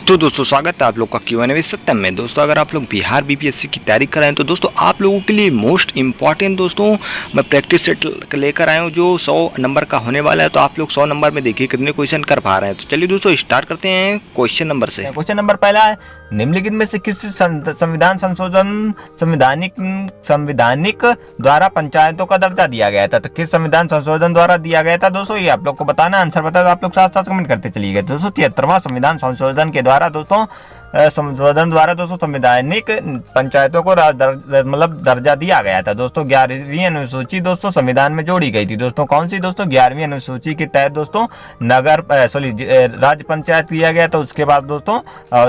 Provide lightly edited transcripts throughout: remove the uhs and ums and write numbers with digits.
तो दोस्तों स्वागत है आप लोग का Q&A विद सत्यम में। दोस्तों अगर आप लोग बिहार बीपीएससी की तैयारी कर रहे हैं तो दोस्तों आप लोगों के लिए मोस्ट इंपॉर्टेंट दोस्तों मैं प्रैक्टिस सेट लेकर आया हूं जो 100 नंबर का होने वाला है। तो आप लोग 100 नंबर में देखिए कितने क्वेश्चन कर पा रहे हैं। तो चलिए दोस्तों स्टार्ट करते हैं क्वेश्चन नंबर से। क्वेश्चन नंबर पहला है, निम्नलिखित में से किस संविधान संशोधन संविधानिक द्वारा पंचायतों का दर्जा दिया गया था? तो किस संविधान संशोधन द्वारा दिया गया था दोस्तों, ये आप लोग को बताना। आंसर बता दो आप लोग साथ साथ कमेंट करते चलिए। दोस्तों 73वां संविधान संशोधन के द्वारा दोस्तों संवैधानिक पंचायतों को मतलब दर्जा दिया गया था। दोस्तों 11वीं अनुसूची दोस्तों संविधान में जोड़ी गई थी। दोस्तों कौन सी? दोस्तों 11वीं अनुसूची के तहत दोस्तों राज्य पंचायत किया गया था। उसके बाद दोस्तों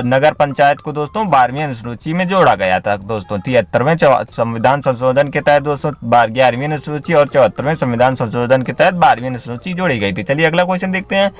नगर पंचायत को दोस्तों 12वीं अनुसूची में जोड़ा गया था। दोस्तों 73वें संविधान संशोधन के तहत दोस्तों 11वीं अनुसूची और 74वें संविधान संशोधन के तहत 12वीं अनुसूची जोड़ी गई थी। चलिए अगला क्वेश्चन देखते हैं।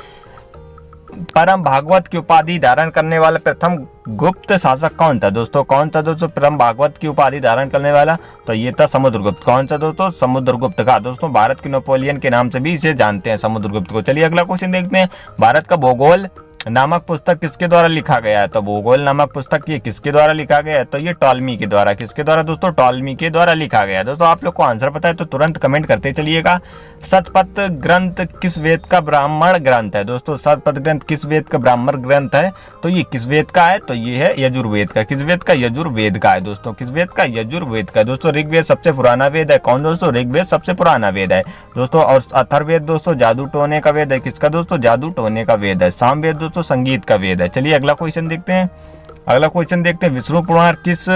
परम भागवत की उपाधि धारण करने वाला प्रथम गुप्त शासक कौन था? दोस्तों कौन था दोस्तों परम भागवत की उपाधि धारण करने वाला? तो ये था समुद्रगुप्त। कौन सा दोस्तों? समुद्रगुप्त का। दोस्तों भारत के नेपोलियन के नाम से भी इसे जानते हैं समुद्रगुप्त को। चलिए अगला क्वेश्चन देखते हैं। भारत का भूगोल नामक पुस्तक किसके द्वारा लिखा गया है? तो भूगोल नामक पुस्तक ये किसके द्वारा लिखा गया है? तो ये टॉलमी के द्वारा। किसके द्वारा दोस्तों? टॉलमी के द्वारा लिखा गया है। दोस्तों आप लोग को आंसर पता है तो तुरंत कमेंट करते चलिएगा। शतपथ ग्रंथ किस वेद का ब्राह्मण ग्रंथ है? दोस्तों शतपथ ग्रंथ किस वेद का ब्राह्मण ग्रंथ है? तो ये किस वेद का है? तो ये है यजुर्वेद का। किस वेद का? यजुर्वेद का है। दोस्तों किस वेद का? यजुर्वेद का। दोस्तों ऋग्वेद सबसे पुराना वेद है। कौन दोस्तों? ऋग्वेद सबसे पुराना वेद है दोस्तों। और अथर्ववेद दोस्तों जादू टोने का वेद है। किसका दोस्तों? जादू टोने का वेद है। सामवेद दोस्तों संगीत का वेद है। चलिए अगला क्वेश्चन देखते हैं। अगला क्वेश्चन देखते हैं, विष्णु पुराण किस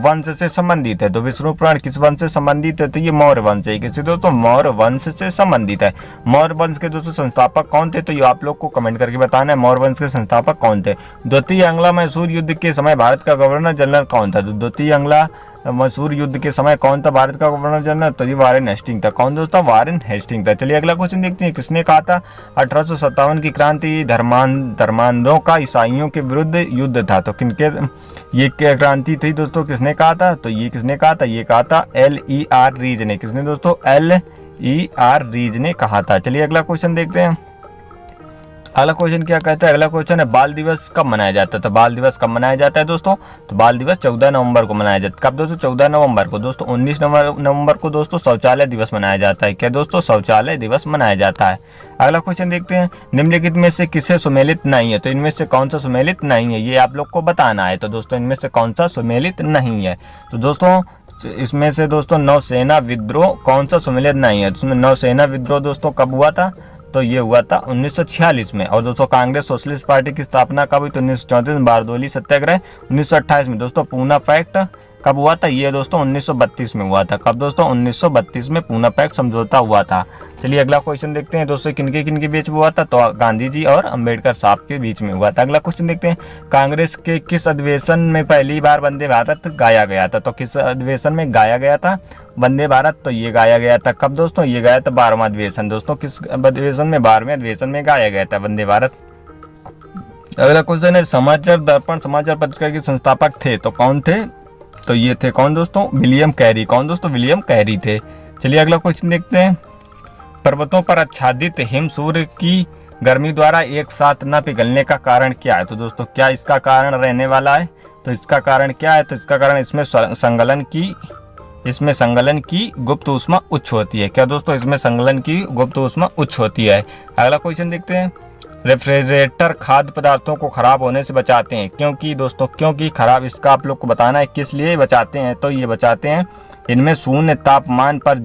वंश से संबंधित है? तो विष्णु पुराण किस वंश से संबंधित है? तो ये मौर्य वंश है। किससे दोस्तों? मौर्य वंश से संबंधित है। मौर्य वंश के दोस्तों संस्थापक कौन थे? तो ये आप लोग को कमेंट करके बताना है मौर्य वंश के संस्थापक कौन थे। द्वितीय आंग्ला मैसूर युद्ध के समय भारत का गवर्नर जनरल कौन था? तो द्वितीय आंग्ला मैसूर युद्ध के समय कौन था भारत का गवर्नर जनरल? तो ये वारेन हेस्टिंग था। कौन दोस्तों? वारेन हेस्टिंग था। चलिए अगला क्वेश्चन देखते हैं। किसने कहा था 1857 की क्रांति धर्मांधों का ईसाइयों के विरुद्ध युद्ध था? तो किनके ये क्या क्रांति थी दोस्तों? किसने कहा था? तो ये किसने कहा था? ये कहा था LER रीज ने। किसने दोस्तों? LER रीज ने कहा था। चलिए अगला क्वेश्चन देखते हैं। अगला क्वेश्चन क्या कहता है? अगला क्वेश्चन है, बाल दिवस कब मनाया जाता है? तो बाल दिवस कब मनाया जाता है दोस्तों? तो बाल दिवस 14 नवंबर को मनाया जाता है। कब दोस्तों? 14 नवंबर को। दोस्तों 19 नवंबर को दोस्तों शौचालय दिवस मनाया जाता है। क्या दोस्तों? शौचालय दिवस मनाया जाता है। अगला क्वेश्चन देखते हैं, निम्नलिखित में से किसे सुमेलित नहीं है? तो इनमें से कौन सा सुमेलित नहीं है ये आप लोग को बताना है। तो दोस्तों इनमें से कौन सा सुमेलित नहीं है? तो दोस्तों इसमें से दोस्तों नौसेना विद्रोह कौन सा सुमेलित नहीं है? तो नौसेना विद्रोह दोस्तों कब हुआ था? तो ये हुआ था 1946 में। और दोस्तों कांग्रेस सोशलिस्ट पार्टी की स्थापना कब हुई? तो 1934 में। बारदोली सत्याग्रह 1928 में। दोस्तों पूना पैक्ट कब हुआ था? ये दोस्तों 1932 में हुआ था। कब दोस्तों? 1932 में पूना पैक्ट समझौता हुआ था। चलिए अगला क्वेश्चन देखते हैं दोस्तों, किनके किनके बीच में हुआ था? तो गांधी जी और अंबेडकर साहब के बीच में हुआ था। अगला क्वेश्चन देखते हैं, कांग्रेस के किस अधिवेशन में पहली बार वंदे भारत गाया गया था? तो किस अधिवेशन में गाया गया था वंदे भारत? तो ये गाया गया था कब दोस्तों? ये गाया था 12वां अधिवेशन। दोस्तों किस अधिवेशन में? 12वें अधिवेशन में गाया गया था वंदे भारत। अगला क्वेश्चन है, समाचार दर्पण समाचार पत्रिका के संस्थापक थे तो कौन थे? तो ये थे कौन दोस्तों? William Carey. कौन दोस्तों? विलियम कैरी थे। चलिए अगला क्वेश्चन देखते हैं, पर्वतों पर आच्छादित हिम सूर्य की गर्मी द्वारा एक साथ न पिघलने का कारण क्या है? तो दोस्तों क्या इसका कारण रहने वाला है? तो इसका कारण क्या है? तो इसका कारण इसमें संगलन की गुप्त ऊष्मा उच्च होती है। क्या दोस्तों? इसमें संगलन की गुप्त ऊष्मा उच्च होती है। अगला क्वेश्चन देखते हैं, रेफ्रिजरेटर खाद्य पदार्थों को खराब होने से बचाते हैं क्योंकि दोस्तों क्योंकि खराब, इसका आप लोग को बताना है किस लिए बचाते हैं। तो ये बचाते हैं, इनमें शून्य तापमान पर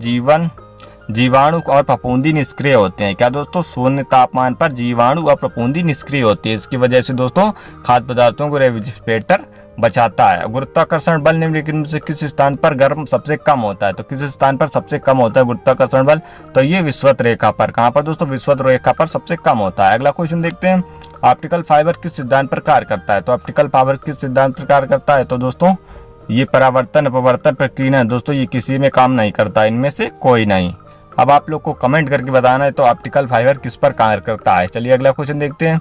जीवाणु और फफूंदी निष्क्रिय होते हैं। क्या दोस्तों? शून्य तापमान पर जीवाणु और फफूंदी निष्क्रिय होती है। इसकी वजह से दोस्तों खाद्य पदार्थों को रेफ्रिजरेटर बचाता है। गुरुत्वाकर्षण बल निम्नलिखित में से किस स्थान पर गर्म सबसे कम होता है? तो किस स्थान पर सबसे कम होता है गुरुत्वाकर्षण बल? तो ये विषुवत रेखा पर। कहाँ पर दोस्तों? विषुवत रेखा पर सबसे कम होता है। अगला क्वेश्चन देखते हैं, ऑप्टिकल फाइबर किस सिद्धांत पर कार्य करता है? तो ऑप्टिकल फाइबर किस सिद्धांत पर कार्य करता है? तो दोस्तों ये परावर्तन अपवर्तन प्रक्रिया है। दोस्तों ये किसी में काम नहीं करता, इनमें से कोई नहीं। अब आप लोग को कमेंट करके बताना है तो ऑप्टिकल फाइबर किस पर कार्य करता है। चलिए अगला क्वेश्चन देखते हैं।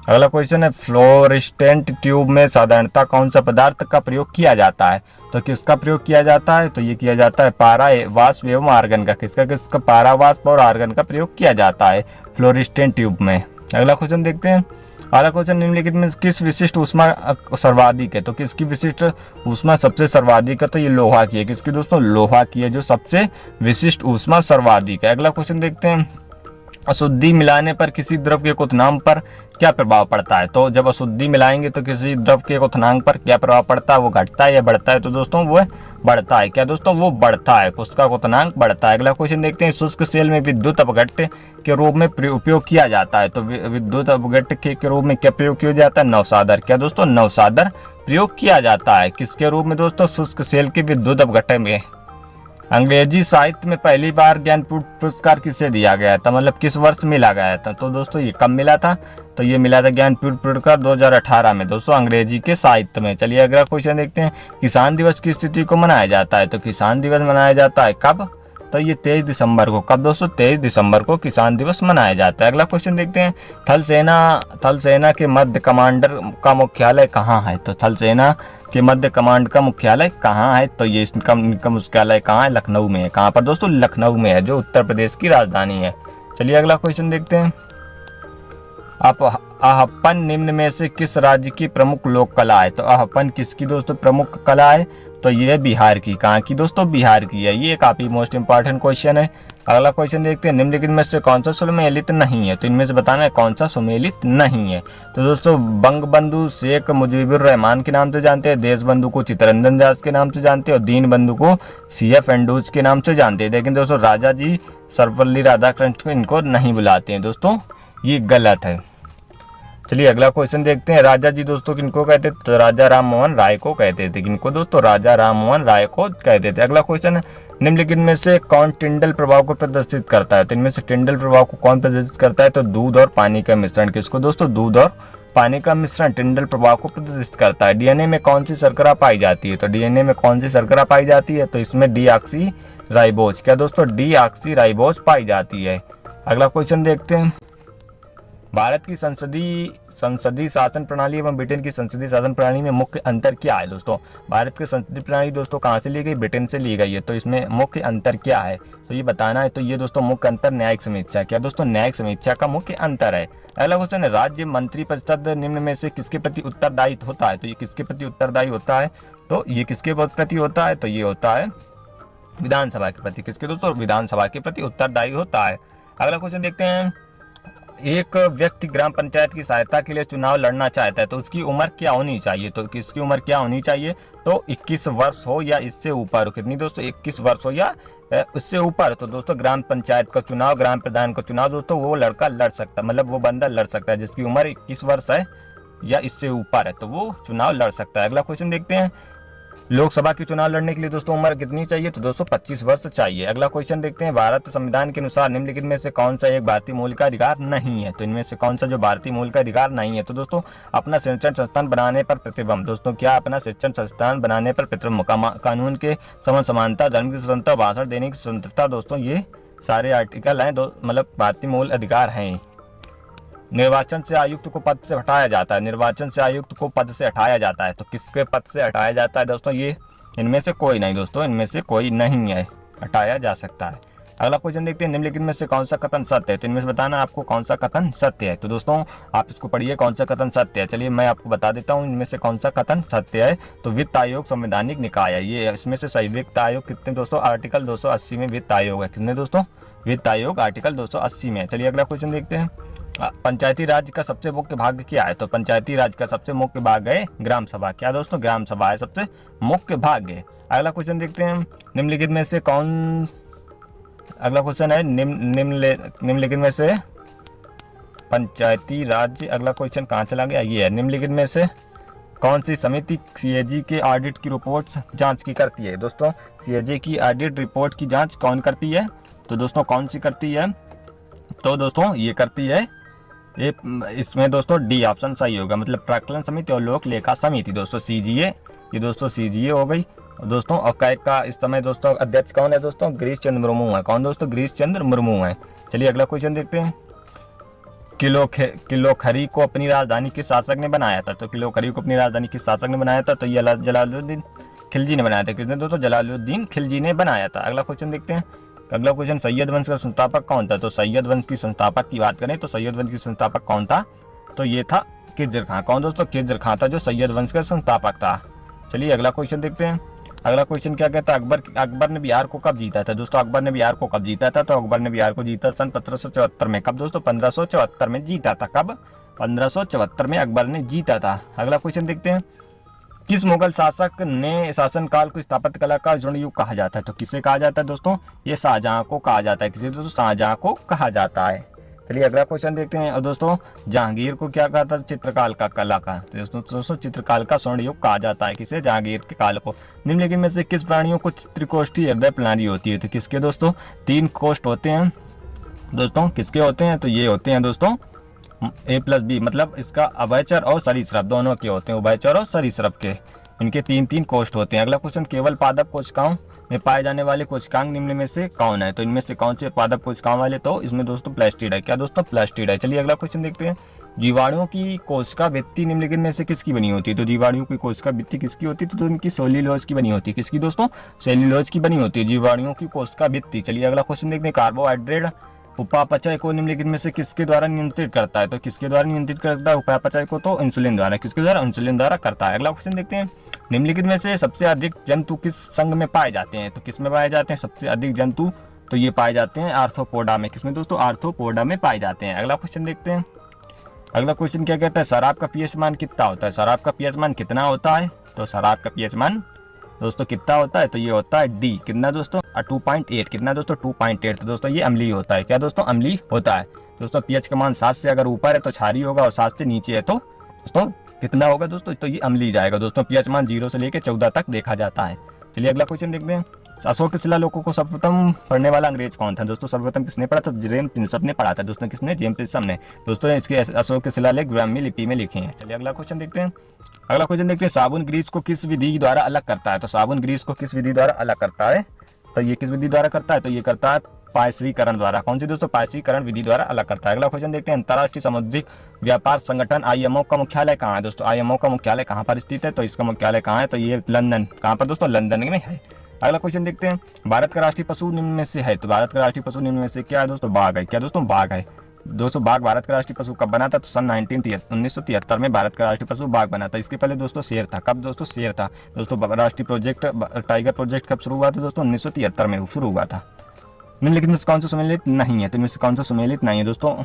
अगला क्वेश्चन है, फ्लोरेस्टेंट ट्यूब में साधारणतः कौन सा पदार्थ का प्रयोग किया जाता है? तो किसका प्रयोग किया जाता है? तो ये किया जाता है पारा वाष्प एवं आर्गन का। किसका? पारा वाष्प और आर्गन का प्रयोग किया जाता है फ्लोरेस्टेंट ट्यूब में। अगला क्वेश्चन देखते हैं, अगला क्वेश्चन, निम्नलिखित में किस विशिष्ट ऊष्मा सर्वाधिक है? तो किसकी विशिष्ट ऊष्मा सबसे सर्वाधिक है? तो ये लोहा की है। किसकी दोस्तों? लोहा की है जो सबसे विशिष्ट ऊष्मा सर्वाधिक है। अगला क्वेश्चन देखते हैं, अशुद्धि मिलाने पर किसी द्रव के क्वथनांक पर क्या प्रभाव पड़ता है? तो जब अशुद्धि मिलाएंगे तो किसी द्रव के क्वथनांक पर क्या प्रभाव पड़ता है? वो घटता है या बढ़ता है? तो दोस्तों वो बढ़ता है। क्या दोस्तों? वो बढ़ता है, उसका क्वथनांक बढ़ता है। अगला क्वेश्चन देखते हैं, शुष्क सेल में विद्युत अपघट्य के रूप में उपयोग किया जाता है। तो विद्युत अपघट्य के रूप में क्या प्रयोग किया जाता है? नवसादर। क्या दोस्तों? नवसादर प्रयोग किया जाता है। किसके रूप में दोस्तों? शुष्क सेल के विद्युत अपघट्य में। अंग्रेजी साहित्य में पहली बार ज्ञानपीठ पुरस्कार किसे दिया गया था? मतलब किस वर्ष मिला गया था? तो दोस्तों ये कब मिला था? तो ये मिला था ज्ञानपीठ पुरस्कार 2018 में दोस्तों, अंग्रेजी के साहित्य में। चलिए अगला क्वेश्चन देखते हैं, किसान दिवस किस तिथि को मनाया जाता है? तो किसान दिवस मनाया जाता है कब? तो ये 23 दिसंबर को। कब दोस्तों? 23 दिसंबर को किसान दिवस मनाया जाता है। अगला क्वेश्चन देखते हैं, थल सेना के मध्य कमांडर का मुख्यालय कहाँ है? तो थल सेना के मध्य कमांड का मुख्यालय कहाँ है? तो ये इसका मुख्यालय कहाँ है? लखनऊ में है। कहाँ पर दोस्तों? लखनऊ में है, जो उत्तर प्रदेश की राजधानी है। चलिए अगला क्वेश्चन देखते हैं, आहप्पन निम्न में से किस राज्य की प्रमुख लोक कला है? तो आहप्पन किसकी दोस्तों प्रमुख कला है? तो ये बिहार की। कहाँ की दोस्तों? बिहार की है। ये काफी मोस्ट इंपॉर्टेंट क्वेश्चन है। अगला क्वेश्चन देखते हैं, निम्नलिखित में से कौन सा सुमेलित नहीं है? तो इनमें से बताना है कौन सा सुमेलित नहीं है। तो दोस्तों बंगबंधु शेख मुजीबुर रहमान के नाम से जानते हैं, देशबंधु को चित्तरंजन दास के नाम से जानते हैं और दीनबंधु को CF एंड्रूज के नाम से जानते हैं। लेकिन दोस्तों राजा जी सर्वपल्ली राधाकृष्णन इनको नहीं बुलाते हैं दोस्तों, ये गलत है। चलिए अगला क्वेश्चन देखते हैं, राजा जी दोस्तों किनको कहते थे? तो राजा राम मोहन राय को कहते थे। किनको दोस्तों? राजा राम मोहन राय को कहते थे। अगला क्वेश्चन, निम्नलिखित में से कौन टिंडल प्रभाव को प्रदर्शित करता है? तो इनमें से टिंडल प्रभाव को कौन प्रदर्शित करता है? तो दूध और पानी का मिश्रण। किसको दोस्तों? दूध और पानी का मिश्रण टिंडल प्रभाव को प्रदर्शित करता है। DNA में कौन सी शर्करा पाई जाती है? तो DNA में कौन सी शर्करा पाई जाती है? तो इसमें डीऑक्सी राइबोज। क्या दोस्तों? डीऑक्सी राइबोज पाई जाती है। अगला क्वेश्चन देखते हैं, भारत की संसदीय शासन प्रणाली एवं ब्रिटेन की संसदीय शासन प्रणाली में मुख्य अंतर क्या है? दोस्तों भारत की संसदीय प्रणाली दोस्तों कहाँ से ली गई? ब्रिटेन से ली गई है। तो इसमें मुख्य अंतर क्या है? तो ये बताना है। तो ये दोस्तों मुख्य अंतर न्यायिक समीक्षा। क्या दोस्तों? न्यायिक समीक्षा का मुख्य अंतर है। अगला क्वेश्चन है, राज्य मंत्रिपरिषद निम्न में से किसके प्रति उत्तरदायी होता है? तो ये किसके प्रति उत्तरदायी होता है? तो ये किसके प्रति होता है? तो ये होता है विधानसभा के प्रति। किसके दोस्तों? विधानसभा के प्रति उत्तरदायी होता है। अगला क्वेश्चन देखते हैं, एक व्यक्ति ग्राम पंचायत की सहायता के लिए चुनाव लड़ना चाहता है तो उसकी उम्र क्या होनी चाहिए? तो किसकी उम्र क्या होनी चाहिए? तो 21 वर्ष हो या इससे ऊपर हो। कितनी दोस्तों? 21 वर्ष हो या इससे ऊपर। तो दोस्तों ग्राम पंचायत का चुनाव, ग्राम प्रधान का चुनाव दोस्तों वो लड़का लड़ सकता है, मतलब वो बंदा लड़ सकता है जिसकी उम्र 21 वर्ष है या इससे ऊपर है, तो वो चुनाव लड़ सकता है। अगला क्वेश्चन देखते हैं, लोकसभा के चुनाव लड़ने के लिए दोस्तों उम्र कितनी चाहिए? तो दोस्तों 25 वर्ष चाहिए। अगला क्वेश्चन देखते हैं, भारत संविधान के अनुसार निम्नलिखित में से कौन सा एक भारतीय मूल का अधिकार नहीं है? तो इनमें से कौन सा जो भारतीय मूल का अधिकार नहीं है? तो दोस्तों अपना शिक्षण संस्थान बनाने पर प्रतिबंध। दोस्तों क्या? अपना शिक्षण संस्थान बनाने पर प्रतिबंध, कानून के समानता, धर्म की स्वतंत्रता, भाषण देने की स्वतंत्रता। दोस्तों ये सारे आर्टिकल हैं, मतलब भारतीय मूल अधिकार हैं। निर्वाचन से आयुक्त को पद से हटाया जाता है। निर्वाचन से आयुक्त को पद से हटाया जाता है, तो किसके पद से हटाया जाता है? दोस्तों ये इनमें से कोई नहीं, दोस्तों इनमें से कोई नहीं है, हटाया जा सकता है। अगला क्वेश्चन देखते हैं, निम्नलिखित में से कौन सा कथन सत्य है? तो इनमें से बताना आपको कौन सा कथन सत्य है। तो दोस्तों आप इसको पढ़िए, कौन सा कथन सत्य है। चलिए मैं आपको बता देता हूँ इनमें से कौन सा कथन सत्य है। तो वित्त आयोग संवैधानिक निकाय है, ये इसमें से सही। वित्त आयोग कितने दोस्तों? आर्टिकल 280 में वित्त आयोग है। कितने दोस्तों? वित्त आयोग आर्टिकल 280 में। चलिए अगला क्वेश्चन देखते हैं, पंचायती राज का सबसे मुख्य भाग क्या है? तो पंचायती राज का सबसे मुख्य भाग है ग्राम सभा। क्या दोस्तों? ग्राम सभा है सबसे मुख्य भाग है। अगला क्वेश्चन देखते हैं, निम्नलिखित में से कौन, अगला क्वेश्चन है निम्नलिखित में से पंचायती राज, अगला क्वेश्चन कहाँ चला गया? ये है, निम्नलिखित में से कौन सी समिति CAG के ऑडिट की रिपोर्ट जांच की करती है? दोस्तों CAG की ऑडिट रिपोर्ट की जांच कौन करती है? तो दोस्तों कौन सी करती है? तो दोस्तों ये करती है, ये इसमें दोस्तों डी ऑप्शन सही होगा, मतलब प्राक्कलन समिति और लोक लेखा समिति। दोस्तों CGA, ये दोस्तों CGA हो गई दोस्तों। और कैग का इस समय दोस्तों अध्यक्ष कौन है? दोस्तों गिरीश चंद्र मुर्मू है। कौन दोस्तों? गिरीश चंद्र मुर्मू है। चलिए अगला क्वेश्चन देखते हैं, किलोखरी को अपनी राजधानी किस शासक ने बनाया था? तो किलोखरी को अपनी राजधानी किस शासक ने बनाया था? तो ये जलालुद्दीन खिलजी ने बनाया था। किसने दोस्तों? जलालुद्दीन खिलजी ने बनाया था। अगला क्वेश्चन देखते हैं, अगला क्वेश्चन, सैयद वंश का संस्थापक कौन था? तो सैयद वंश की संस्थापक की बात करें तो सैयद वंश की संस्थापक कौन था? तो ये था खिज्र खां। कौन दोस्तों? खिज्र खां था जो सैयद वंश का संस्थापक था। चलिए अगला क्वेश्चन देखते हैं। अगला क्वेश्चन क्या कहता है? अकबर ने बिहार को कब जीता था? दोस्तों अकबर ने बिहार को कब जीता था? तो अकबर ने बिहार को जीता सन 1574 में। कब दोस्तों? 1574 में जीता था। कब? 1574 में अकबर ने जीता था। अगला क्वेश्चन देखते हैं। किस मुगल शासक ने शासनकाल को स्थापत्य कला का स्वर्ण युग कहा जाता है? तो किसे कहा जाता है दोस्तों? ये शाहजहां को कहा जाता है। किसे दोस्तों? शाहजहां को कहा जाता है। चलिए अगला क्वेश्चन देखते हैं। और दोस्तों जहांगीर को क्या कहा था? चित्रकाल का कला का। तो दोस्तों चित्रकाल का स्वर्ण युग कहा जाता है। किसे? जहांगीर के काल को। निम्नलिखित में से किस प्राणियों को त्रिकोष्ठी हृदय प्रणाली होती है? तो किसके दोस्तों? 3 कोष्ठ होते हैं दोस्तों। किसके होते हैं? तो ये होते हैं दोस्तों A+B, मतलब इसका उभयचर और सरीसृप दोनों के होते हैं, उभयचर और सरीसृप के। इनके 3 कोष्ठ होते हैं। अगला क्वेश्चन, केवल पादप कोशिकाओं में पाए जाने वाले कोशिकांग निम्न में से कौन है? तो इनमें से कौन से पादप कोशिकाओं वाले? तो इसमें दोस्तों प्लास्टिड है। क्या दोस्तों? प्लास्टिड है। चलिए अगला क्वेश्चन देखते हैं। जीवाणुओं की कोशिका भित्ति निम्नलिखित में से किसकी बनी होती है? तो जीवाणुओं की कोशिका भित्ति किसकी होती है? तो इनकी सेल्यूलोज की बनी होती है। किसकी दोस्तों? सेल्यूलोज की बनी होती है जीवाणुओं की कोशिका भित्ति। चलिए अगला क्वेश्चन देखते हैं। कार्बोहाइड्रेट उपापचय को निम्नलिखित में से किसके द्वारा नियंत्रित करता है? तो किसके द्वारा नियंत्रित करता है उपापचय को? तो इंसुलिन द्वारा। किसके द्वारा? इंसुलिन द्वारा करता है। अगला क्वेश्चन देखते हैं। निम्नलिखित में से सबसे अधिक जंतु किस संघ में पाए जाते हैं? तो किसमें पाए जाते हैं सबसे अधिक जंतु? तो ये पाए जाते हैं आर्थ्रोपोडा में। किसमें दोस्तों? आर्थ्रोपोडा में पाए जाते हैं। अगला क्वेश्चन देखते हैं। अगला क्वेश्चन क्या कहता है? शराब का पीएच मान कितना होता है? शराब का पीएच मान कितना होता है? तो शराब का पीएच मान दोस्तों कितना होता है? तो ये होता है डी। कितना दोस्तों? 2.8। कितना दोस्तों? 2.8। तो दोस्तों ये अम्लीय होता है। क्या दोस्तों? अम्लीय होता है। दोस्तों पीएच का मान 7 से अगर ऊपर है तो क्षारीय होगा और 7 से नीचे है तो दोस्तों कितना होगा दोस्तों? तो ये अम्लीय जाएगा। दोस्तों पीएच मान 0 से लेकर 14 तक देखा जाता है। चलिए अगला क्वेश्चन देखते हैं। अशोक शिलालेखों को सर्वप्रथम पढ़ने वाला अंग्रेज कौन था? दोस्तों सर्वप्रथम किसने पढ़ा? तो जेम्स प्रिंसप ने पढ़ा था। दोस्तों किसने? जेम्स प्रिंसप ने। दोस्तों इसके अशोक के शिलालेख ब्राह्मी लिपि में लिखे हैं। चलिए अगला क्वेश्चन देखते हैं। अगला क्वेश्चन देखते हैं। साबुन ग्रीस को किस विधि द्वारा अलग करता है? तो साबुन ग्रीस को किस विधि द्वारा अलग करता है? तो ये किस विधि द्वारा करता है? तो ये करता है पायस्त्रीकरण द्वारा। कौन सी दोस्तों? पायस्त्रीकरण विधि द्वारा अलग करता है। अगला क्वेश्चन देखते हैं। अंतर्राष्ट्रीय समुद्री व्यापार संगठन IMO का मुख्यालय कहाँ है? दोस्तों IMO का मुख्यालय कहाँ पर स्थित है? तो इसका मुख्यालय कहाँ है? तो ये लंदन। कहाँ पर दोस्तों? लंदन में है। अगला क्वेश्चन देखते हैं। भारत का राष्ट्रीय पशु निम्न में से है? तो भारत का राष्ट्रीय पशु निम्न में से क्या है दोस्तों? बाघ है। क्या दोस्तों? बाघ है। दोस्तों बाघ भारत का राष्ट्रीय पशु कब बना था? तो सन 1973 में भारत का राष्ट्रीय पशु बाघ बना था। इसके पहले दोस्तों शेर था। कब दोस्तों? शेर था। दोस्तों राष्ट्रीय प्रोजेक्ट टाइगर प्रोजेक्ट कब शुरू हुआ था? दोस्तों 1973 में शुरू हुआ था। निम्नलिखित में से कौन सा सम्मिलित नहीं है? तो इनमें से कौन सा सम्मिलित नहीं है? दोस्तों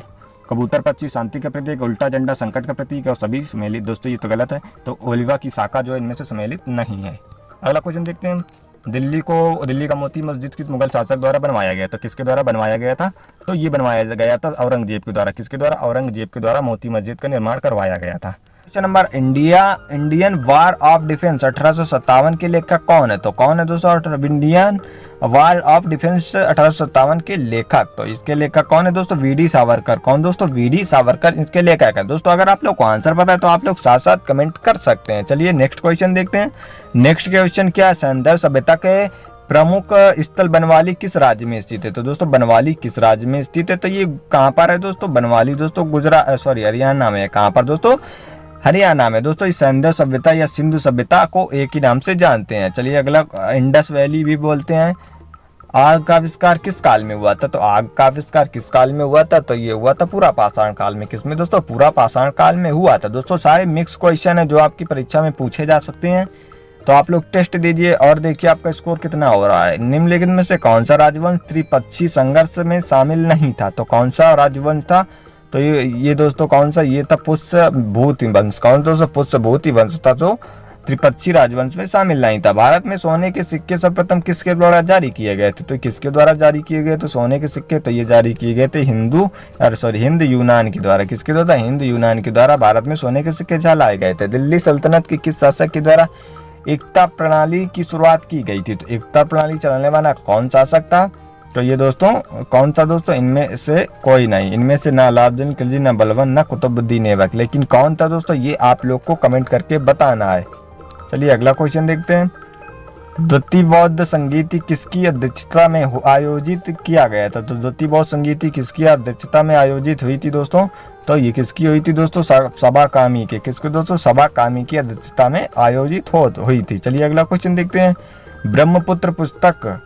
कबूतर पक्षी शांति का प्रतीक, उल्टा झंडा संकट का प्रतीक और सभी सम्मिलित। दोस्तों ये तो गलत है। तो ओलिवा की शाखा जो है इनमें से सम्मिलित नहीं है। अगला क्वेश्चन देखते हैं। दिल्ली का मोती मस्जिद किस मुगल शासक द्वारा बनवाया गया? तो किसके द्वारा बनवाया गया था? तो ये बनवाया गया था औरंगजेब के द्वारा। किसके द्वारा? औरंगजेब के द्वारा मोती मस्जिद का निर्माण करवाया गया था। Question number, Indian war of defence 1857 के लेखक कौन है? तो कौन है दोस्तों इंडियन वार ऑफ डिफेंस 1857 के लेखक? तो इसके लेखक कौन है दोस्तों? V D Savarkar. कौन दोस्तों? वी डी सावरकर इसके लेखक है। दोस्तों अगर आप लोग को आंसर पता है तो आप लोग साथ साथ कमेंट कर सकते हैं। चलिए नेक्स्ट क्वेश्चन देखते हैं। नेक्स्ट क्वेश्चन क्या है? सैंधव सभ्यता के प्रमुख स्थल बनवाली किस राज्य में स्थित है? तो दोस्तों बनवाली किस राज्य में स्थित है? तो ये कहाँ पर है दोस्तों? बनवाली दोस्तों हरियाणा में है। कहाँ पर दोस्तों? हरियाणा में। दोस्तों इस सैंधव सभ्यता या सिंधु सभ्यता को एक ही नाम से जानते हैं। चलिए अगला, इंडस वैली भी बोलते हैं। आग का आविष्कार किस काल में हुआ था? तो आग का आविष्कार किस काल में हुआ था? तो ये हुआ था पूरा पाषाण काल में। किसमें दोस्तों? पूरा पाषाण काल में हुआ था। दोस्तों सारे मिक्स क्वेश्चन है जो आपकी परीक्षा में पूछे जा सकते हैं। तो आप लोग टेस्ट दीजिए और देखिए आपका स्कोर कितना हो रहा है। निम्नलिखित में से कौन सा राजवंश त्रिपक्षी संघर्ष में शामिल नहीं था? तो कौन सा राजवंश था? तो ये दोस्तों कौन सा? ये था पुष्यभूति वंश। कौन दोस्तों? पुष्यभूति वंश था जो त्रिपक्षी राजवंश में शामिल नहीं था। भारत में सोने के सिक्के सर्वप्रथम किसके द्वारा जारी किए गए थे? तो किसके द्वारा जारी किए गए? तो सोने के सिक्के तो ये जारी किए गए थे हिंद यूनान के द्वारा। किसके द्वारा? हिंद यूनान के द्वारा भारत में सोने के सिक्के चलाए गए थे। दिल्ली सल्तनत के किस शासक के द्वारा एकता प्रणाली की शुरुआत की गई थी? तो एकता प्रणाली चलाने वाला कौन शासक था? तो ये दोस्तों कौन सा दोस्तों? इनमें से कोई नहीं। इनमें से ना अलाउद्दीन खिलजी, ना बलबन, ना कुतुबुद्दीन ऐबक। लेकिन कौन था दोस्तों? ये आप लोग को कमेंट करके बताना है। चलिए अगला क्वेश्चन देखते हैं। द्वितीय बौद्ध संगीति किसकी अध्यक्षता में आयोजित किया गया था? तो द्वितीय बौद्ध संगीति किसकी अध्यक्षता में आयोजित हुई थी दोस्तों? तो ये किसकी हुई थी दोस्तों? सभा कामी के। किसके दोस्तों? सभा कामी की अध्यक्षता में आयोजित हुई थी। चलिए अगला क्वेश्चन देखते हैं। ब्रह्मपुत्र पुस्तक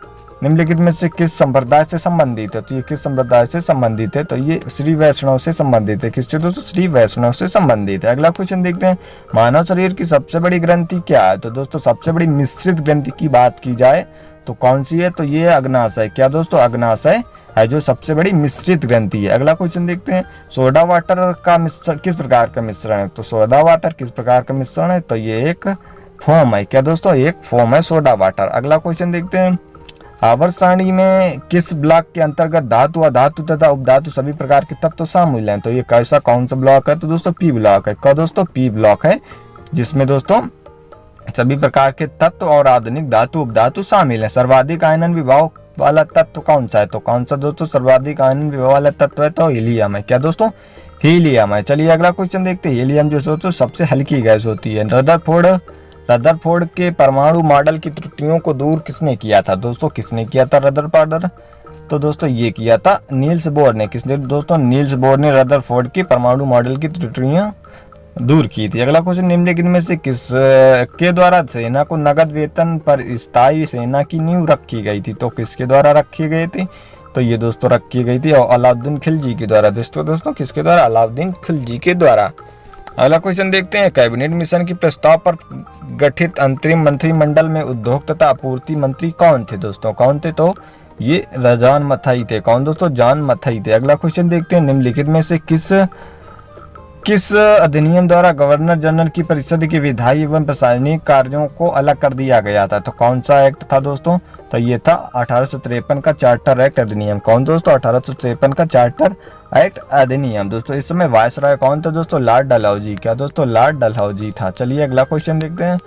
निम्नलिखित में से किस संप्रदाय से संबंधित है? तो ये किस संप्रदाय से संबंधित है? तो ये श्री वैष्णव से संबंधित है। किससे दोस्तों? श्री वैष्णव से संबंधित है। अगला क्वेश्चन देखते हैं, मानव शरीर की सबसे बड़ी ग्रंथि क्या है? तो दोस्तों सबसे बड़ी मिश्रित ग्रंथि की बात की जाए तो कौन सी है? तो ये अग्नाशय। क्या दोस्तों? अग्नाशय है जो सबसे बड़ी मिश्रित ग्रंथि है। अगला क्वेश्चन देखते हैं, सोडा वाटर का मिश्रण किस प्रकार का मिश्रण है? तो सोडा वाटर किस प्रकार का मिश्रण है? तो ये एक फोम है। क्या दोस्तों? एक फोम है सोडा वाटर। अगला क्वेश्चन देखते हैं, आवर्त सारणी में किस ब्लॉक के अंतर्गत धातु, अधातु तथा उपधातु सभी प्रकार के तत्व शामिल हैं? तो ये कैसा कौन सा ब्लॉक है? तो दोस्तों पी ब्लॉक है। क्या दोस्तों? पी ब्लॉक है, जिसमें दोस्तों सभी प्रकार के तत्व और आधुनिक धातु उपधातु शामिल है। सर्वाधिक आयनन विभव वाला तत्व कौन सा है? तो कौन सा दोस्तों सर्वाधिक आयनन विभव वाला तत्व है? तो हीलियम है। क्या दोस्तों? हीलियम है। चलिए अगला क्वेश्चन देखते हैं, हीलियम जो दोस्तों सबसे हल्की गैस होती है। रदरफोर्ड के परमाणु मॉडल की त्रुटियों को दूर किसने किया था? दोस्तों किसने किया था रदरफोर्ड? तो दोस्तों ये किया था नील्स बोर ने। किसने दोस्तों? नील्स बोर ने रदरफोर्ड के परमाणु मॉडल की त्रुटियां दूर की थी। अगला क्वेश्चन, निम्नलिखित में से किस के द्वारा सेना को नगद वेतन पर स्थायी सेना की नींव रखी गई थी? तो किसके द्वारा रखी गई थी? तो ये दोस्तों रखी गई थी और अलाउद्दीन खिलजी के द्वारा। दोस्तों किसके द्वारा? अलाउद्दीन खिलजी के द्वारा। अगला क्वेश्चन देखते हैं, कैबिनेट मिशन के प्रस्ताव पर गठित अंतरिम मंत्रिमंडल में उद्योग तथा आपूर्ति मंत्री कौन थे? दोस्तों कौन थे? तो ये जॉन मथाई थे। कौन दोस्तों? जॉन मथाई थे। अगला क्वेश्चन देखते हैं, निम्नलिखित में से किस अधिनियम द्वारा गवर्नर जनरल की परिषद के विधायी एवं प्रशासनिक कार्यों को अलग कर दिया गया था? तो कौन सा एक्ट था दोस्तों? तो ये था 1853 का चार्टर एक्ट अधिनियम। कौन दोस्तों? 1853 का चार्टर एक्ट अधिनियम। दोस्तों इस समय वायसराय कौन था? दोस्तों लॉर्ड डलहौजी। क्या दोस्तों? लॉर्ड डलहौजी था। चलिए अगला क्वेश्चन देखते हैं।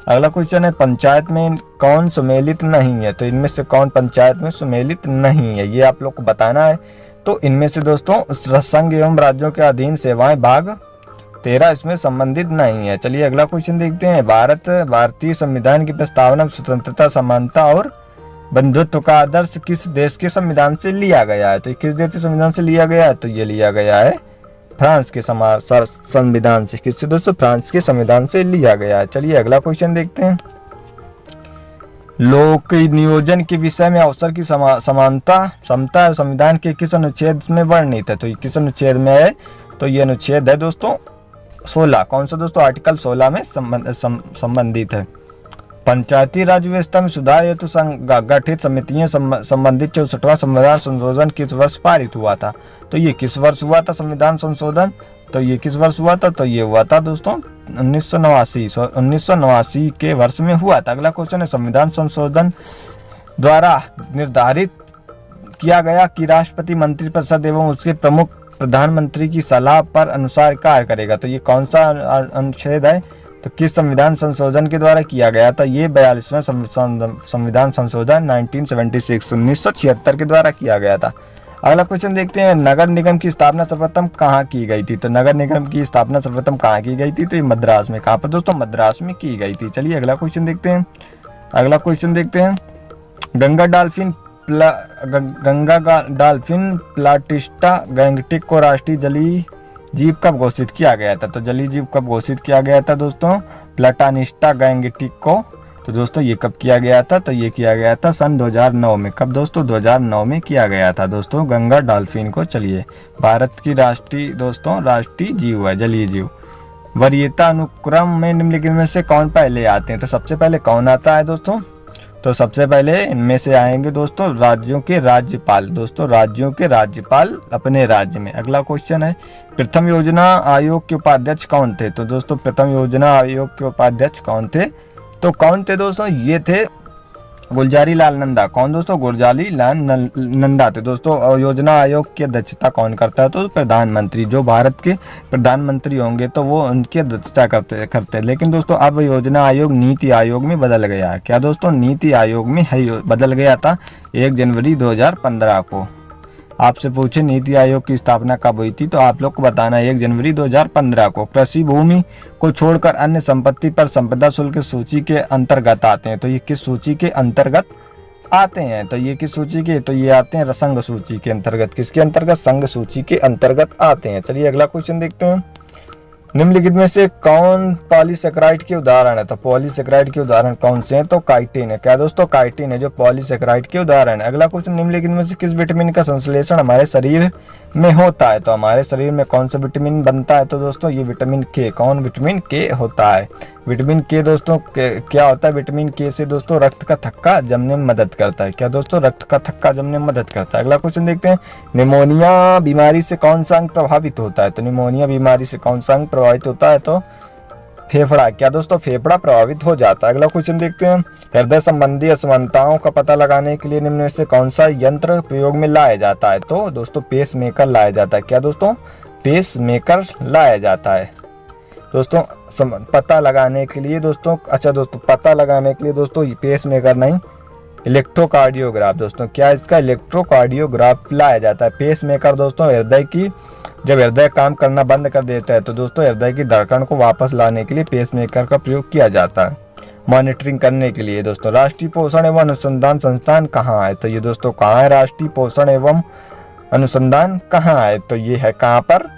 अगला क्वेश्चन है, पंचायत में कौन सुमेलित नहीं है? तो इनमें से कौन पंचायत में सुमेलित नहीं है? ये आप लोग को बताना है। तो इनमें से दोस्तों संघ एवं राज्यों के अधीन सेवाएं भाग 13 इसमें संबंधित नहीं है। चलिए अगला क्वेश्चन देखते हैं, भारतीय संविधान की प्रस्तावना स्वतंत्रता, समानता और बंधुत्व का आदर्श किस देश के संविधान से लिया गया है? तो किस देश के संविधान से लिया गया है? तो ये लिया गया है फ्रांस के संविधान से। किससे दोस्तों? फ्रांस के संविधान से लिया गया है। चलिए अगला क्वेश्चन देखते हैं, लोक नियोजन के विषय में अवसर की समानता समता संविधान के किस अनुच्छेद में वर्णित है? तो ये किस अनुच्छेद में है? तो ये अनुच्छेद है दोस्तों 16। कौन सा दोस्तों? आर्टिकल 16 में संबंधित है। पंचायती राज व्यवस्था में सुधार हेतु गठित समितियां संबंधित 64वां संविधान संशोधन किस वर्ष पारित हुआ था? तो ये किस वर्ष हुआ था संविधान संशोधन? तो ये किस वर्ष हुआ था? तो ये हुआ था दोस्तों 1989 के वर्ष में हुआ था। अगला क्वेश्चन है, संविधान संशोधन द्वारा निर्धारित किया गया कि राष्ट्रपति मंत्रिपरिषद एवं उसके प्रमुख प्रधानमंत्री की सलाह पर अनुसार कार्य करेगा। तो ये कौन सा अनुच्छेद है? तो किस संविधान संशोधन के द्वारा किया गया था? ये 42वां संविधान संशोधन 1976 के द्वारा किया गया था। अगला क्वेश्चन देखते हैं, नगर निगम की स्थापना सर्वप्रथम कहाँ की गई थी? तो नगर निगम की स्थापना सर्वप्रथम कहाँ की गई थी? तो ये मद्रास में। कहाँ पर दोस्तों? मद्रास में की गई थी। चलिए अगला क्वेश्चन देखते हैं। अगला क्वेश्चन देखते हैं, गंगा डॉल्फिन प्लाटिस्टा गैंगटिक को राष्ट्रीय जलीय जीव कब घोषित किया गया था? तो जलीय जीव कब घोषित किया गया था दोस्तों? प्लाटानिस्टा गैंगटिक को। तो दोस्तों ये कब किया गया था? तो ये किया गया था सन 2009 में। कब दोस्तों? 2009 में किया गया था दोस्तों गंगा डॉल्फिन को। चलिए, भारत की राष्ट्रीय जीव है, जलीय जीव। वरीयता अनुक्रम में निम्नलिखित में से कौन पहले आते हैं? तो सबसे पहले कौन आता है दोस्तों? तो सबसे पहले इनमें से आएंगे दोस्तों राज्यों के राज्यपाल। दोस्तों राज्यों के राज्यपाल अपने राज्य में। अगला क्वेश्चन है, प्रथम योजना आयोग के उपाध्यक्ष कौन थे? तो दोस्तों प्रथम योजना आयोग के उपाध्यक्ष कौन थे? तो कौन थे दोस्तों? ये थे गुलजारी लाल नंदा। कौन दोस्तों? गुलजारी लाल नंदा थे। दोस्तों योजना आयोग की अध्यक्षता कौन करता है? तो प्रधानमंत्री। जो भारत के प्रधानमंत्री होंगे तो वो उनकी अध्यक्षता करते हैं। लेकिन दोस्तों अब योजना आयोग नीति आयोग में बदल गया है। क्या दोस्तों? नीति आयोग में बदल गया था 1 जनवरी 2015 को। आपसे पूछे नीति आयोग की स्थापना कब हुई थी? तो आप लोग को बताना है 1 जनवरी 2015 को। कृषि भूमि को छोड़कर अन्य संपत्ति पर संपदा शुल्क सूची के अंतर्गत आते हैं। तो ये किस सूची के अंतर्गत आते हैं? तो ये किस सूची के? तो ये आते हैं संघ सूची के अंतर्गत। किसके अंतर्गत? संघ सूची के अंतर्गत आते हैं। चलिए अगला क्वेश्चन देखते हैं, निम्नलिखित में से कौन पॉलीसेकेराइड के उदाहरण है? तो पॉलीसेकेराइड के उदाहरण कौन से हैं? तो काइटिन है। क्या दोस्तों? काइटिन है जो पॉलीसेकेराइड के उदाहरण है। अगला क्वेश्चन, निम्नलिखित में से किस विटामिन का संश्लेषण हमारे शरीर में होता है? तो हमारे शरीर में कौन सा विटामिन बनता है? तो दोस्तों ये विटामिन के। कौन? विटामिन के होता है। विटामिन के दोस्तों क्या होता है? विटामिन के से दोस्तों रक्त का थक्का जमने में मदद करता है। क्या दोस्तों? रक्त का थक्का जमने में मदद करता है। अगला क्वेश्चन देखते हैं, निमोनिया बीमारी से कौन सा अंग प्रभावित होता है? तो निमोनिया बीमारी से कौन सा अंग प्रभावित होता है? तो फेफड़ा। क्या दोस्तों? फेफड़ा प्रभावित हो जाता है। अगला क्वेश्चन देखते हैं, हृदय संबंधी असमानताओं का पता लगाने के लिए निम्न में से कौन सा यंत्र प्रयोग में लाया जाता है? तो दोस्तों पेस मेकर लाया जाता है। क्या दोस्तों? पेस मेकर लाया जाता है। दोस्तों पता लगाने के लिए दोस्तों, अच्छा दोस्तों पता लगाने के लिए दोस्तों पेस मेकर नहीं, इलेक्ट्रोकार्डियोग्राफ दोस्तों, क्या इसका? इलेक्ट्रोकार्डियोग्राफ लाया जाता है। पेस मेकर दोस्तों हृदय की, जब हृदय काम करना बंद कर देता है तो दोस्तों हृदय की धड़कन को वापस लाने के लिए पेस मेकर का प्रयोग किया जाता है, मॉनिटरिंग करने के लिए। दोस्तों राष्ट्रीय पोषण एवं अनुसंधान संस्थान कहाँ है? तो ये दोस्तों कहाँ है? राष्ट्रीय पोषण एवं अनुसंधान कहाँ है? तो ये है कहाँ पर?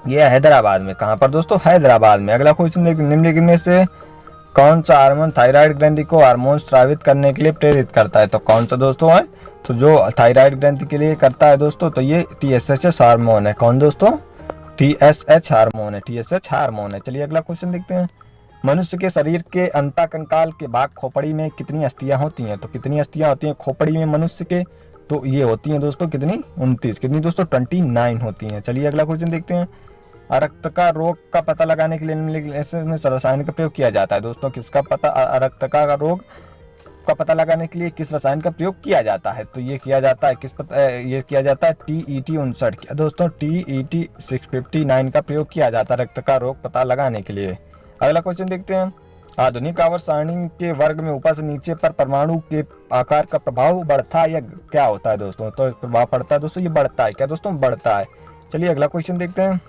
ये हैदराबाद में। कहाँ पर दोस्तों? हैदराबाद में। अगला क्वेश्चन देखिए, निम्नलिखित में से कौन सा हार्मोन थायराइड ग्रंथि को हार्मोन स्रावित करने के लिए प्रेरित करता है? तो कौन सा दोस्तों है? तो जो थायराइड ग्रंथि के लिए करता है दोस्तों, तो ये TSH हार्मोन है। कौन दोस्तों? TSH हार्मोन है। TSH हार्मोन है। चलिए अगला क्वेश्चन देखते हैं, मनुष्य के शरीर के अंतःकंकाल के भाग खोपड़ी में कितनी अस्थियां होती हैं? तो कितनी अस्थियां होती हैं खोपड़ी में मनुष्य के? तो ये होती हैं दोस्तों कितनी? 29। कितनी दोस्तों? 29 होती हैं। चलिए अगला क्वेश्चन देखते हैं, रक्त का रोग का पता लगाने के लिए निम्नलिखित रसायन का प्रयोग किया जाता है। दोस्तों किसका पता? रक्त का रोग का पता लगाने के लिए किस रसायन का प्रयोग किया जाता है? तो ये किया जाता है ये किया जाता है TET 59। क्या दोस्तों? TET 659 का प्रयोग किया जाता है रक्त का रोग पता लगाने के लिए। अगला क्वेश्चन देखते हैं, आधुनिक आवर्त सारणी के वर्ग में ऊपर से नीचे पर परमाणु के आकार का प्रभाव बढ़ता है या क्या होता है दोस्तों? तो प्रभाव पड़ता है दोस्तों, ये बढ़ता है। क्या दोस्तों? बढ़ता है। चलिए अगला क्वेश्चन देखते हैं,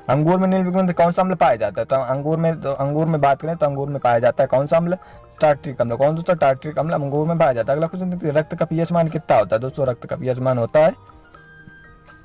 अंगूर में निम्नलिखित में कौन सा अम्ल पाया जाता है? तो अंगूर में बात करें तो अंगूर में पाया जाता है कौन सा अम्ल? टार्ट्रिक अम्ल। कौन दोस्तों? टार्ट्रिक अम्ल अंगूर में पाया जाता है। अगला क्वेश्चन देखते हैं, रक्त का pH मान कितना होता है? दोस्तों रक्त का pH मान होता है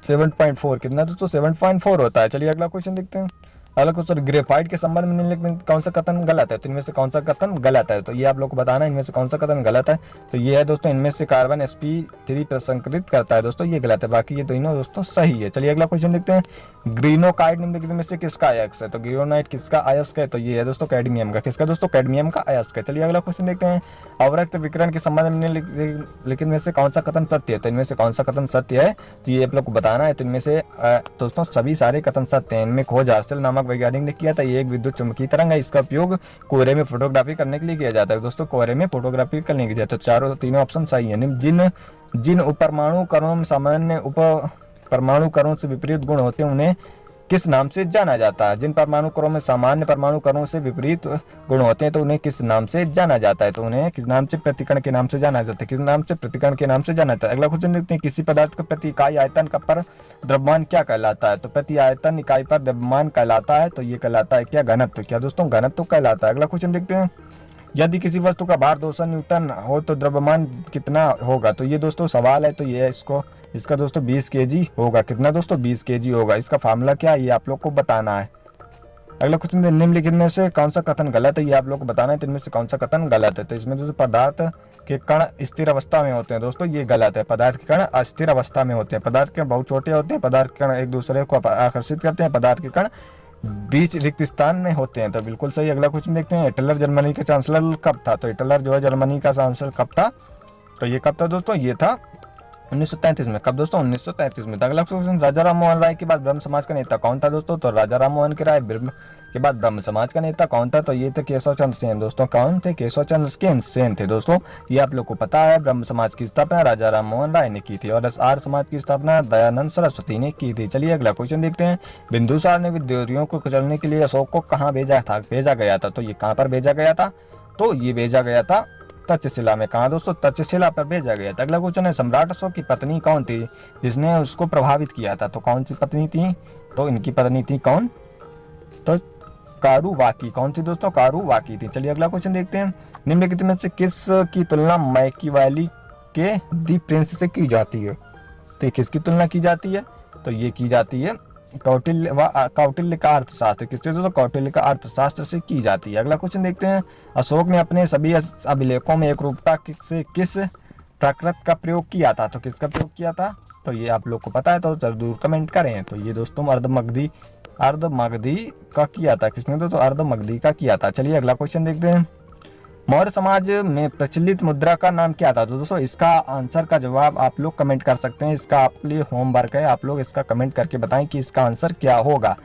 7.4। कितना दोस्तों? 7.4 होता है। चलिए अगला क्वेश्चन देखते हैं, अगला क्वेश्चन, ग्रेफाइट के संबंध में निम्नलिखित में कौन सा कथन गलत है? तो इनमें से कौन सा कथन गलत है? तो ये आप लोग को बताना है इनमें से कौन सा कथन गलत है। तो ये है दोस्तों, इनमें से कार्बन sp3 प्रसंकरित करता है दोस्तों, ये गलत है। बाकी ये दोनों दोस्तों सही है। चलिए अगला क्वेश्चन देखते हैं, ग्रीनोकाइट निम्नलिखित में से किसका अयस्क है? तो ग्रीनोनाइट किसका अयस्क है? तो ये है दोस्तों कैडमियम का। किसका दोस्तों? कैडमियम का अयस्क है। चलिए अगला क्वेश्चन देखते हैं, अवरक्त विकिरण के संबंध में निम्नलिखित में से कौन सा कथन सत्य है? तो इनमें से कौन सा कथन सत्य है? तो ये आप लोग को बताना है। तो इनमें से दोस्तों सभी सारे कथन सत्य हैं। इनमें खोज आर्सेल नामक वैज्ञानिक ने किया था। ये एक विद्युत चुंबकीय तरंग है, इसका उपयोग कोहरे में फोटोग्राफी करने के लिए किया जाता है। दोस्तों कोहरे में फोटोग्राफी करने के लिए, तो तीनों ऑप्शन सही है। जिन उपपरमाणु कणों में सामान्य उप परमाणु कणों से विपरीत गुण होते हैं उन्हें किस नाम से जाना जाता है? जिन परमाणु कणों में सामान्य परमाणु कणों से विपरीत गुण होते हैं तो उन्हें किस नाम से जाना जाता है? तो उन्हें किस नाम से? प्रतिकण के नाम से जाना जाता है। किस नाम से? प्रतिकण के नाम से जाना जाता है। अगला क्वेश्चन देखते हैं, किसी पदार्थ का प्रति इकाई आयतन का पर द्रव्यमान क्या कहलाता है? तो प्रति आयतन इकाई पर द्रव्यमान कहलाता है, तो ये कहलाता है क्या? घनत्व। क्या दोस्तों? घनत्व कहलाता है। अगला क्वेश्चन देखते हैं, यदि किसी वस्तु का भार 200 न्यूटन हो तो द्रव्यमान कितना होगा? तो ये दोस्तों सवाल है, तो ये इसका दोस्तों 20 kg होगा। कितना दोस्तों? 20 kg होगा। इसका फार्मूला क्या है ये आप लोग को बताना है। अगला क्वेश्चन, निम्नलिखित में से कौन सा कथन गलत है? ये आप लोग को बताना है। तो इनमें से कौन सा कथन गलत है? तो इसमें दोस्तों पदार्थ के कण स्थिर अवस्था में होते हैं। दोस्तों ये गलत है, पदार्थ के कण अस्थिर अवस्था में होते हैं। पदार्थ के कण बहुत छोटे होते हैं, पदार्थ के कण एक दूसरे को आकर्षित करते हैं, पदार्थ के कण बीच रिक्त स्थान में होते हैं। तो बिल्कुल सही। अगला क्वेश्चन देखते हैं, हिटलर जर्मनी का चांसलर कब था? तो हिटलर जो है जर्मनी का चांसलर कब था? तो ये कब था दोस्तों? ये था 1933 में। कब दोस्तों? 1933 में। अगला क्वेश्चन, राजा राम मोहन राय के बाद ब्रह्म समाज का नेता कौन था दोस्तों? तो राजा राम मोहन के राय के बाद ब्रह्म समाज का नेता कौन था? तो ये थे केशव चंद्र सेन। दोस्तों कौन थे? केशव चंद्र सेन थे दोस्तों। ये आप लोग को पता है। ब्रह्म समाज की स्थापना राजा राम मोहन राय ने की थी और आर्य समाज की स्थापना दयानंद सरस्वती ने की थी। चलिए अगला क्वेश्चन देखते हैं, बिंदुसार ने विद्रोहियों को कुचलने के लिए अशोक को कहाँ भेजा गया था? तो ये कहाँ पर भेजा गया था? तो ये भेजा गया था तक्षशिला में। कहा दोस्तों? तक्षशिला पर भेजा गया था। अगला क्वेश्चन है, सम्राट अशोक की पत्नी कौन थी जिसने उसको प्रभावित किया था? तो कौन सी पत्नी थी? तो इनकी पत्नी थी कौन? तो कारुवाकी। कौन सी दोस्तों? कारुवाकी थी। चलिए अगला क्वेश्चन देखते हैं, निम्नलिखित में से किस की तुलना मैकियावेली के दी प्रिंस से की जाती है? तो किसकी तुलना की जाती है? तो ये की जाती है कौटिल्य का अर्थशास्त्र किससे दोस्तों? कौटिल्य का अर्थशास्त्र से की जाती है। अगला क्वेश्चन देखते हैं, अशोक ने अपने सभी अभिलेखों में एकरूपता से किस प्राकृत का प्रयोग किया था? तो किसका प्रयोग किया था? तो ये आप लोग को पता है तो जरूर कमेंट करें। तो ये दोस्तों अर्धमगधी का किया था। किसने? दोस्तों अर्धमगधी का किया था। चलिए अगला क्वेश्चन देखते हैं, मौर्य समाज में प्रचलित मुद्रा का नाम क्या था? तो दोस्तों इसका आंसर का जवाब आप लोग कमेंट कर सकते हैं। इसका आपके लिए होमवर्क है, आप लोग इसका कमेंट करके बताएं कि इसका आंसर क्या होगा।